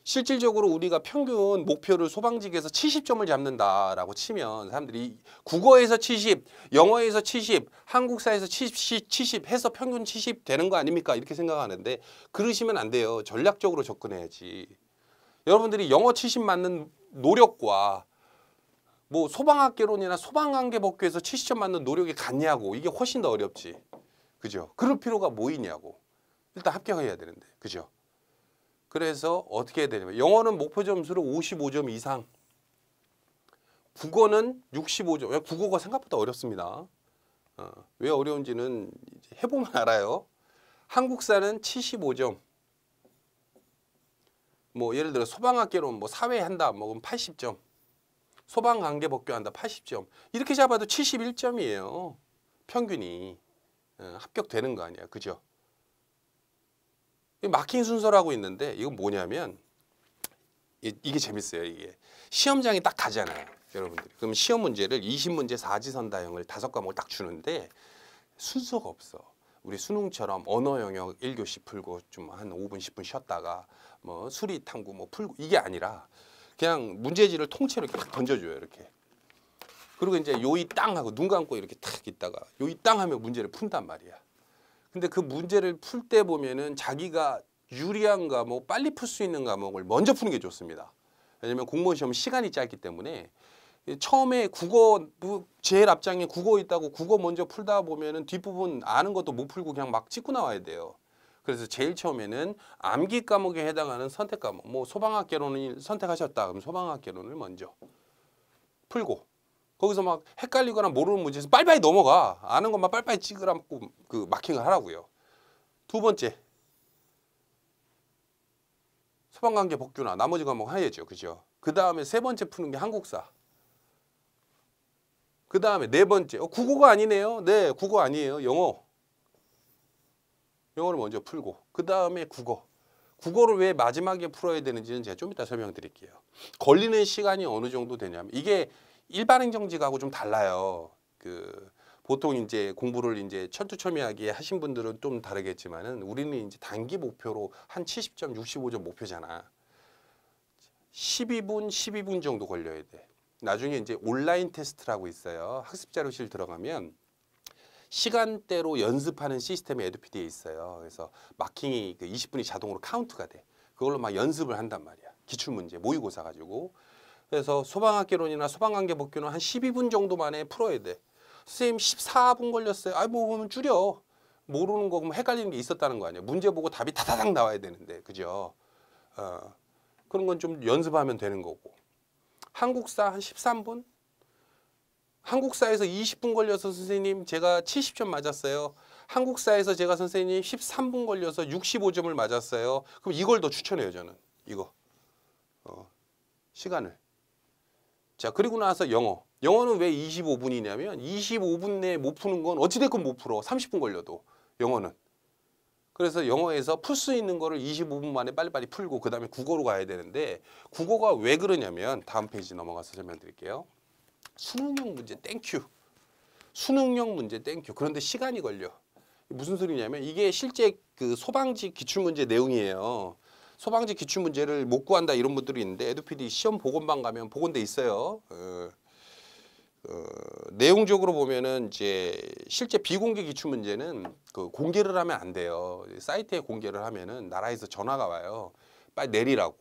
Speaker 1: 실질적으로 우리가 평균 목표를 소방직에서 70점을 잡는다라고 치면 사람들이 국어에서 70, 영어에서 70, 한국사에서 70 해서 평균 70 되는 거 아닙니까? 이렇게 생각하는데 그러시면 안 돼요. 전략적으로 접근해야지. 여러분들이 영어 70 맞는 노력과 뭐 소방학개론이나 소방관계법규에서 70점 맞는 노력이 같냐고. 이게 훨씬 더 어렵지. 그죠? 그럴 필요가 뭐 있냐고. 일단 합격해야 되는데. 그죠? 그래서 어떻게 해야 되냐면 영어는 목표 점수를 55점 이상, 국어는 65점. 국어가 생각보다 어렵습니다. 왜 어려운지는 이제 해보면 알아요. 한국사는 75점. 뭐 예를 들어 소방학개론 뭐 사회 한다 뭐 그럼 80점. 소방관계법규 한다 80점. 이렇게 잡아도 71점이에요. 평균이. 합격되는 거 아니야. 그죠? 마킹 순서라고 있는데 이건 뭐냐면 이게 재밌어요. 이게 시험장에 딱 가잖아요. 여러분들이. 그럼 시험 문제를 20문제 사지선다형을 5과목을 딱 주는데 순서가 없어. 우리 수능처럼 언어 영역 1교시 풀고 좀 한 5분 10분 쉬었다가 뭐 수리 탐구 뭐 풀고 이게 아니라 그냥 문제지를 통째로 이렇게 딱 던져줘요. 이렇게. 그리고 이제 요이 땅 하고 눈 감고 이렇게 탁 있다가 요이 땅 하면 문제를 푼단 말이야. 근데 그 문제를 풀 때 보면은 자기가 유리한 과목, 빨리 풀 수 있는 과목을 먼저 푸는 게 좋습니다. 왜냐면 공무원 시험 시간이 짧기 때문에 처음에 국어 제일 앞장에 국어 있다고 국어 먼저 풀다 보면은 뒷부분 아는 것도 못 풀고 그냥 막 찍고 나와야 돼요. 그래서 제일 처음에는 암기 과목에 해당하는 선택 과목, 뭐 소방학개론을 선택하셨다. 그럼 소방학개론을 먼저 풀고 거기서 막 헷갈리거나 모르는 문제에서 빨리빨리 넘어가. 아는 것만 빨리빨리 찍으라고 그 마킹을 하라고요. 2번째, 소방관계 법규나 나머지 과목 해야죠. 그죠? 그 다음에 3번째 푸는 게 한국사. 그 다음에 네 번째, 국어가 아니네요. 네, 국어 아니에요. 영어. 영어를 먼저 풀고 그 다음에 국어. 국어를 왜 마지막에 풀어야 되는지는 제가 좀 이따 설명드릴게요. 걸리는 시간이 어느 정도 되냐면 이게 일반 행정직하고 좀 달라요. 보통 이제 공부를 이제 철두철미하게 하신 분들은 좀 다르겠지만은 우리는 이제 단기 목표로 한 70점, 65점 목표잖아. 12분 정도 걸려야 돼. 나중에 이제 온라인 테스트라고 있어요. 학습 자료실 들어가면 시간대로 연습하는 시스템이 에듀피디에 있어요. 그래서 마킹이 20분이 자동으로 카운트가 돼. 그걸로 막 연습을 한단 말이야. 기출문제, 모의고사 가지고. 그래서 소방학개론이나 소방관계 복귀는 한 12분 정도 만에 풀어야 돼. 선생님 14분 걸렸어요. 아이 뭐 그러면 줄여. 모르는 거 그럼 헷갈리는 게 있었다는 거 아니야. 문제 보고 답이 다다닥 나와야 되는데. 그죠? 그런 건 좀 연습하면 되는 거고. 한국사 한 13분? 한국사에서 20분 걸려서 선생님 제가 70점 맞았어요. 한국사에서 제가 선생님 13분 걸려서 65점을 맞았어요. 그럼 이걸 더 추천해요, 저는. 이거. 시간을. 자, 그리고 나서 영어. 영어는 왜 25분이냐면 25분 내에 못 푸는 건 어찌됐건 못 풀어. 30분 걸려도. 영어는. 그래서 영어에서 풀 수 있는 거를 25분 만에 빨리빨리 풀고 그 다음에 국어로 가야 되는데 국어가 왜 그러냐면 다음 페이지 넘어가서 설명드릴게요. 수능형 문제 땡큐. 수능형 문제 땡큐. 그런데 시간이 걸려. 무슨 소리냐면 이게 실제 그 소방직 기출문제 내용이에요. 소방직 기출문제를 못 구한다 이런 분들이 있는데 에듀피디 시험 보건방 가면 보건대 있어요. 내용적으로 보면은 이제 실제 비공개 기출문제는 그 공개를 하면 안 돼요. 사이트에 공개를 하면은 나라에서 전화가 와요. 빨리 내리라고.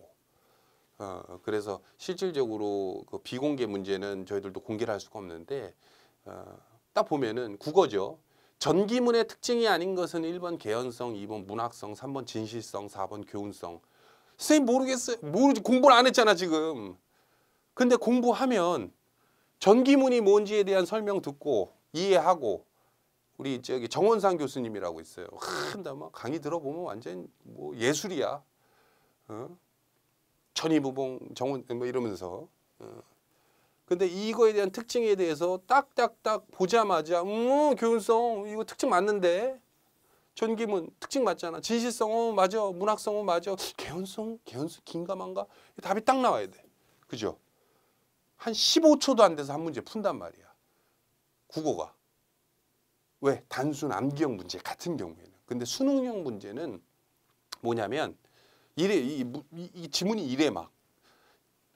Speaker 1: 그래서 실질적으로 그 비공개 문제는 저희들도 공개를 할 수가 없는데 딱 보면은 국어죠. 전기문의 특징이 아닌 것은 1번 개연성, 2번 문학성, 3번 진실성, 4번 교훈성. 선생님 모르겠어요. 모르지. 공부를 안 했잖아 지금. 근데 공부하면 전기문이 뭔지에 대한 설명 듣고 이해하고 우리 저기 정원상 교수님이라고 있어요. 근데 막 강의 들어보면 완전 뭐 예술이야. 천이무봉 정원 뭐 이러면서. 근데 이거에 대한 특징에 대해서 딱딱딱 보자마자 교훈성 이거 특징 맞는데 전기문 특징 맞잖아. 진실성 맞아. 문학성 맞아. 개연성 긴가만가 답이 딱 나와야 돼. 그죠? 한 15초도 안 돼서 한 문제 푼단 말이야. 국어가. 왜? 단순 암기형 문제 같은 경우에는. 근데 수능형 문제는 뭐냐면 이래 이 지문이 이래 막.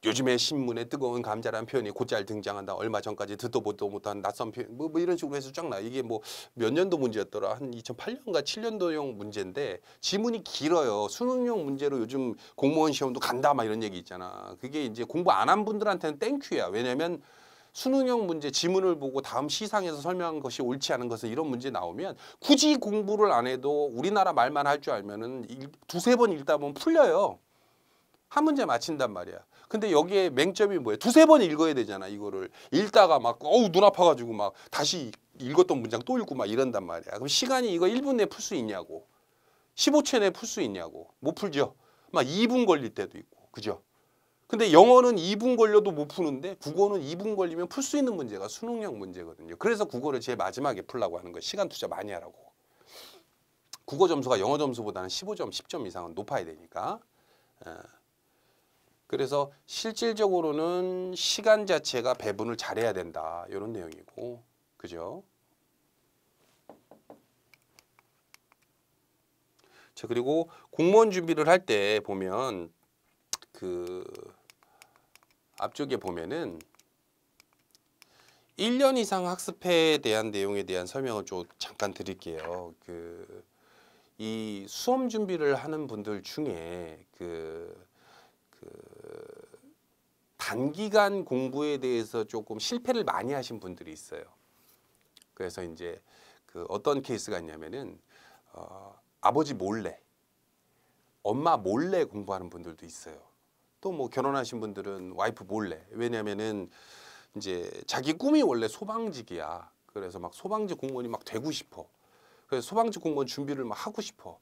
Speaker 1: 요즘에 신문에 뜨거운 감자라는 표현이 곧잘 등장한다. 얼마 전까지 듣도 보도 못한 낯선 표현 뭐 이런 식으로 해서 쫙 나. 이게 뭐 몇 년도 문제였더라. 한 2008년가 7년도형 문제인데 지문이 길어요. 수능형 문제로 요즘 공무원 시험도 간다 막 이런 얘기 있잖아. 그게 이제 공부 안 한 분들한테는 땡큐야. 왜냐면 수능형 문제 지문을 보고 다음 시상에서 설명한 것이 옳지 않은 것은 이런 문제 나오면 굳이 공부를 안 해도 우리나라 말만 할 줄 알면은 두세 번 읽다 보면 풀려요. 한 문제 맞힌단 말이야. 근데 여기에 맹점이 뭐예요? 두세 번 읽어야 되잖아. 이거를 읽다가 막 눈 아파가지고 막 다시 읽었던 문장 또 읽고 막 이런단 말이야. 그럼 시간이 이거 1분 내에 풀 수 있냐고. 15초 내에 풀 수 있냐고. 못 풀죠. 막 2분 걸릴 때도 있고. 그죠? 근데 영어는 2분 걸려도 못 푸는데 국어는 2분 걸리면 풀 수 있는 문제가 수능형 문제거든요. 그래서 국어를 제일 마지막에 풀라고 하는 거예요. 시간 투자 많이 하라고. 국어 점수가 영어 점수보다는 15점, 10점 이상은 높아야 되니까. 그래서 실질적으로는 시간 자체가 배분을 잘해야 된다. 이런 내용이고. 그죠? 자, 그리고 공무원 준비를 할 때 보면 그 앞쪽에 보면은 1년 이상 학습에 대한 내용에 대한 설명을 좀 잠깐 드릴게요. 이 수험 준비를 하는 분들 중에 단기간 공부에 대해서 조금 실패를 많이 하신 분들이 있어요. 그래서 이제 어떤 케이스가 있냐면은 아버지 몰래, 엄마 몰래 공부하는 분들도 있어요. 또 뭐 결혼하신 분들은 와이프 몰래. 왜냐면은 이제 자기 꿈이 원래 소방직이야. 그래서 막 소방직 공무원이 막 되고 싶어. 그래서 소방직 공무원 준비를 막 하고 싶어.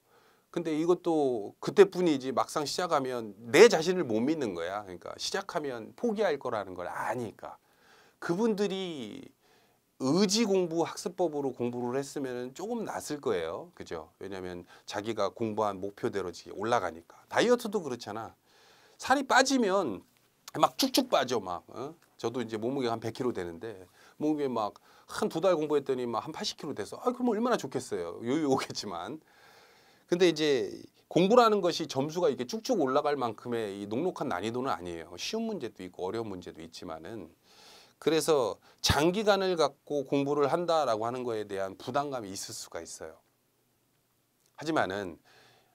Speaker 1: 근데 이것도 그때뿐이지 막상 시작하면 내 자신을 못 믿는 거야. 그러니까 시작하면 포기할 거라는 걸 아니까. 그분들이 의지 공부 학습법으로 공부를 했으면 조금 낫을 거예요. 그죠? 왜냐하면 자기가 공부한 목표대로 올라가니까. 다이어트도 그렇잖아. 살이 빠지면 막 쭉쭉 빠져 막. 저도 이제 몸무게가 한 100kg 되는데 몸무게 막 한 2달 공부했더니 막 한 80kg 돼서 그럼 얼마나 좋겠어요. 여유 오겠지만. 근데 이제 공부라는 것이 점수가 이렇게 쭉쭉 올라갈 만큼의 이 녹록한 난이도는 아니에요. 쉬운 문제도 있고 어려운 문제도 있지만은 그래서 장기간을 갖고 공부를 한다라고 하는 거에 대한 부담감이 있을 수가 있어요. 하지만은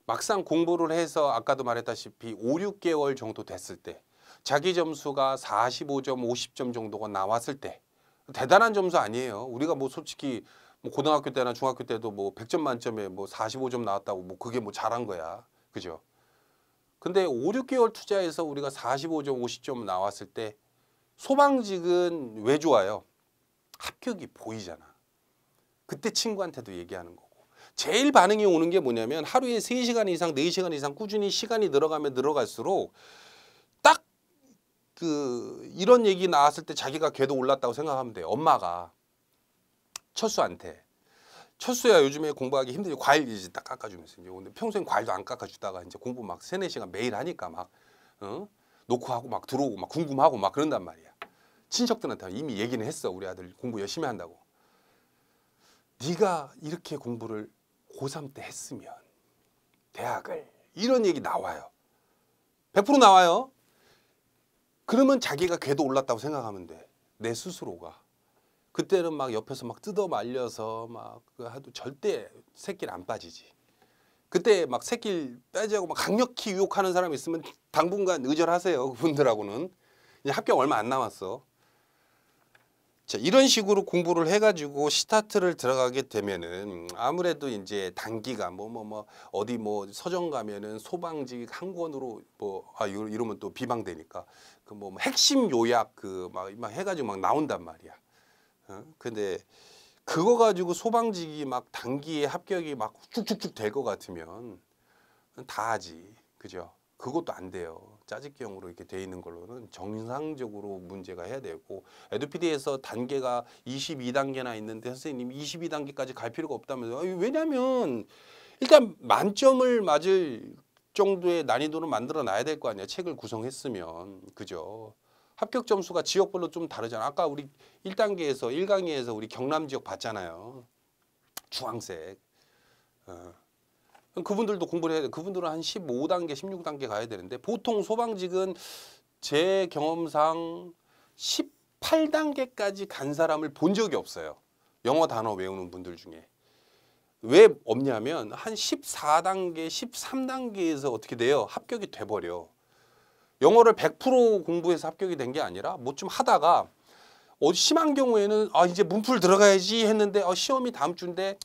Speaker 1: 막상 공부를 해서 아까도 말했다시피 5, 6개월 정도 됐을 때 자기 점수가 45점, 50점 정도가 나왔을 때 대단한 점수 아니에요. 우리가 뭐 솔직히 뭐 고등학교 때나 중학교 때도 뭐 100점 만점에 뭐 45점 나왔다고 뭐 그게 뭐 잘한 거야. 그죠? 근데 5, 6개월 투자해서 우리가 45점, 50점 나왔을 때 소방직은 왜 좋아요? 합격이 보이잖아. 그때 친구한테도 얘기하는 거고. 제일 반응이 오는 게 뭐냐면 하루에 3시간 이상, 4시간 이상 꾸준히 시간이 늘어가면 늘어갈수록 딱 이런 얘기 나왔을 때 자기가 궤도 올랐다고 생각하면 돼요. 엄마가 철수한테. 철수야 요즘에 공부하기 힘들지. 과일 이제 딱 깎아주면서. 이제 근데 평소엔 과일도 안 깎아주다가 이제 공부 막 3, 4시간 매일 하니까 막 놓고 하고 막 들어오고 막 궁금하고 막 그런단 말이야. 친척들한테 이미 얘기는 했어. 우리 아들 공부 열심히 한다고. 네가 이렇게 공부를 고3 때 했으면 대학을 이런 얘기 나와요. 100% 나와요. 그러면 자기가 궤도 올랐다고 생각하면 돼. 내 스스로가. 그때는 막 옆에서 막 뜯어 말려서 막 해도 절대 새길 안 빠지지. 그때 막 새길 빼자고 막 강력히 유혹하는 사람이 있으면 당분간 의절하세요. 그분들하고는. 이제 합격 얼마 안 남았어. 자, 이런 식으로 공부를 해가지고 스타트를 들어가게 되면은 아무래도 이제 단기간 어디 뭐 서점 가면은 소방직 한 권으로 이러면 또 비방되니까 뭐 핵심 요약 막 해가지고 막 나온단 말이야. 근데 그거 가지고 소방직이 막 단기에 합격이 막 쭉쭉쭉 될 것 같으면 다 하지. 그죠? 그것도 안 돼요. 짜집기형으로 이렇게 돼 있는 걸로는 정상적으로 문제가 해야 되고 에듀피디에서 단계가 22단계나 있는데 선생님 22단계까지 갈 필요가 없다면서 왜냐면 일단 만점을 맞을 정도의 난이도를 만들어 놔야 될 거 아니야. 책을 구성했으면. 그죠? 합격 점수가 지역별로 좀 다르잖아. 아까 우리 1단계에서 1강의에서 우리 경남 지역 봤잖아요. 주황색. 그분들도 공부를 해야 돼. 그분들은 한 15단계, 16단계 가야 되는데 보통 소방직은 제 경험상 18단계까지 간 사람을 본 적이 없어요. 영어 단어 외우는 분들 중에. 왜 없냐면 한 14단계, 13단계에서 어떻게 돼요? 합격이 돼버려. 영어를 100% 공부해서 합격이 된 게 아니라 뭐 좀 하다가 심한 경우에는 이제 문풀 들어가야지 했는데 시험이 다음 주인데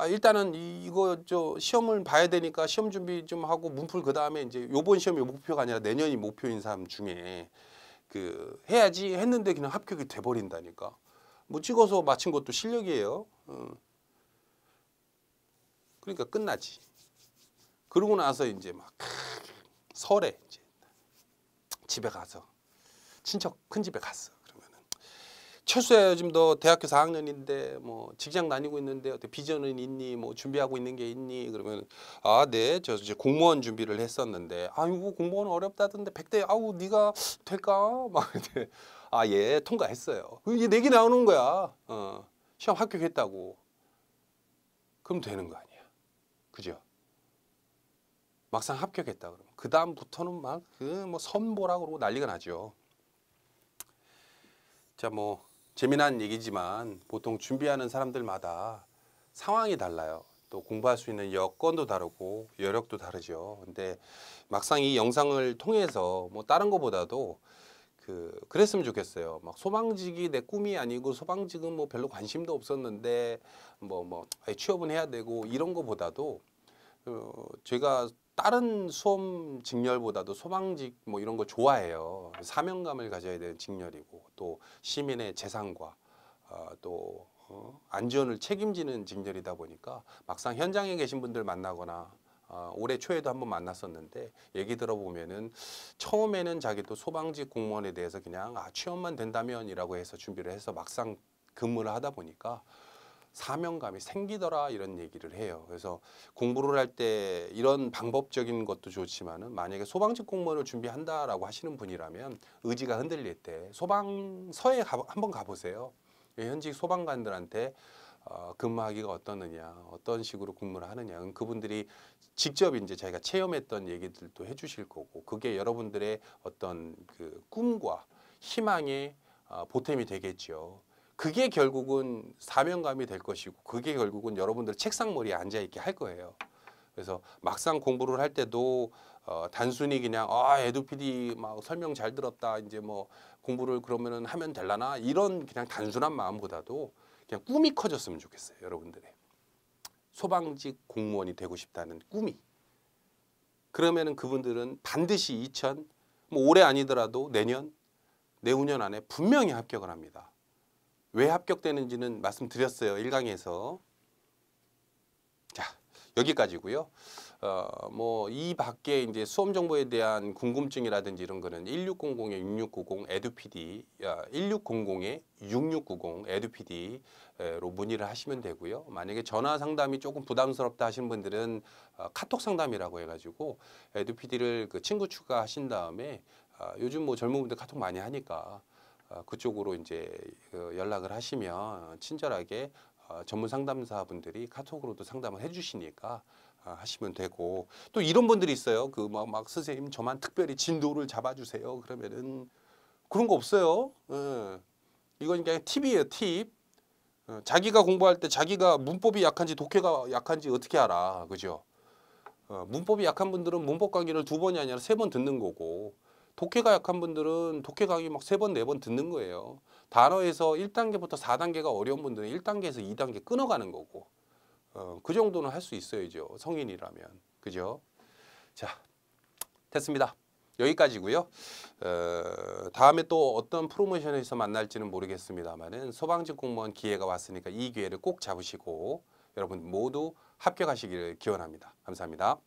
Speaker 1: 일단은 이거 시험을 봐야 되니까 시험 준비 좀 하고 문풀 그 다음에 이제 요번 시험이 목표가 아니라 내년이 목표인 사람 중에 해야지 했는데 그냥 합격이 돼버린다니까. 뭐 찍어서 마친 것도 실력이에요. 그러니까 끝나지. 그러고 나서 이제 막 설에 이제 집에 가서 친척 큰 집에 갔어. 철수야 요즘 너 대학교 4학년인데 뭐 직장 다니고 있는데 어때 비전은 있니? 뭐 준비하고 있는 게 있니? 그러면 네, 저 이제 공무원 준비를 했었는데 이거 공무원 어렵다던데 100대 네가 될까? 막 이렇게 예, 통과했어요. 이게 내기 나오는 거야. 시험 합격했다고. 그럼 되는 거 아니야. 그죠? 막상 합격했다 그러면 그 다음부터는 막 뭐 선보라 그러고 난리가 나죠. 자, 뭐 재미난 얘기지만 보통 준비하는 사람들마다 상황이 달라요. 또 공부할 수 있는 여건도 다르고 여력도 다르죠. 근데 막상 이 영상을 통해서 뭐 다른 거보다도 그랬으면 좋겠어요. 막 소방직이 내 꿈이 아니고 소방직은 뭐 별로 관심도 없었는데 취업은 해야 되고 이런 거보다도 제가 다른 수험 직렬보다도 소방직 뭐 이런 거 좋아해요. 사명감을 가져야 되는 직렬이고 또 시민의 재산과 또 안전을 책임지는 직렬이다 보니까 막상 현장에 계신 분들 만나거나 올해 초에도 한번 만났었는데 얘기 들어보면은 처음에는 자기도 소방직 공무원에 대해서 그냥 취업만 된다면이라고 해서 준비를 해서 막상 근무를 하다 보니까 사명감이 생기더라 이런 얘기를 해요. 그래서 공부를 할 때 이런 방법적인 것도 좋지만은 만약에 소방직 공무원을 준비한다라고 하시는 분이라면 의지가 흔들릴 때 소방서에 한번 가보세요. 현직 소방관들한테 근무하기가 어떠느냐, 어떤 식으로 근무를 하느냐, 그분들이 직접 이제 자기가 체험했던 얘기들도 해주실 거고, 그게 여러분들의 어떤 그 꿈과 희망의 보탬이 되겠죠. 그게 결국은 사명감이 될 것이고, 그게 결국은 여러분들 책상머리에 앉아 있게 할 거예요. 그래서 막상 공부를 할 때도 단순히 그냥 에듀피디 막 설명 잘 들었다, 이제 뭐 공부를 그러면은 하면 될라나, 이런 그냥 단순한 마음보다도 그냥 꿈이 커졌으면 좋겠어요. 여러분들의 소방직 공무원이 되고 싶다는 꿈이. 그러면은 그분들은 반드시 뭐 올해 아니더라도 내년, 내후년 안에 분명히 합격을 합니다. 왜 합격되는지는 말씀드렸어요. 1강에서. 자, 여기까지고요. 뭐 이 밖에 이제 수험 정보에 대한 궁금증이라든지 이런 거는 1600에 6690 에듀피디, 1600에 6690 에듀피디로 문의를 하시면 되고요. 만약에 전화 상담이 조금 부담스럽다 하시는 분들은 카톡 상담이라고 해가지고 에듀피디를 그 친구 추가하신 다음에 요즘 뭐 젊은 분들 카톡 많이 하니까 그쪽으로 이제 연락을 하시면 친절하게 전문 상담사분들이 카톡으로도 상담을 해주시니까 하시면 되고, 또 이런 분들이 있어요. 그 막 선생님 저만 특별히 진도를 잡아주세요. 그러면은 그런 거 없어요. 이건 그냥 팁이에요, 팁. 자기가 공부할 때 자기가 문법이 약한지 독해가 약한지 어떻게 알아, 그죠? 문법이 약한 분들은 문법 강의를 2번이 아니라 3번 듣는 거고, 독해가 약한 분들은 독해 강의 막 3번, 4번 듣는 거예요. 단어에서 1단계부터 4단계가 어려운 분들은 1단계에서 2단계 끊어가는 거고, 그 정도는 할 수 있어야죠. 성인이라면. 그죠? 자, 됐습니다. 여기까지고요. 다음에 또 어떤 프로모션에서 만날지는 모르겠습니다만은 소방직 공무원 기회가 왔으니까 이 기회를 꼭 잡으시고 여러분 모두 합격하시기를 기원합니다. 감사합니다.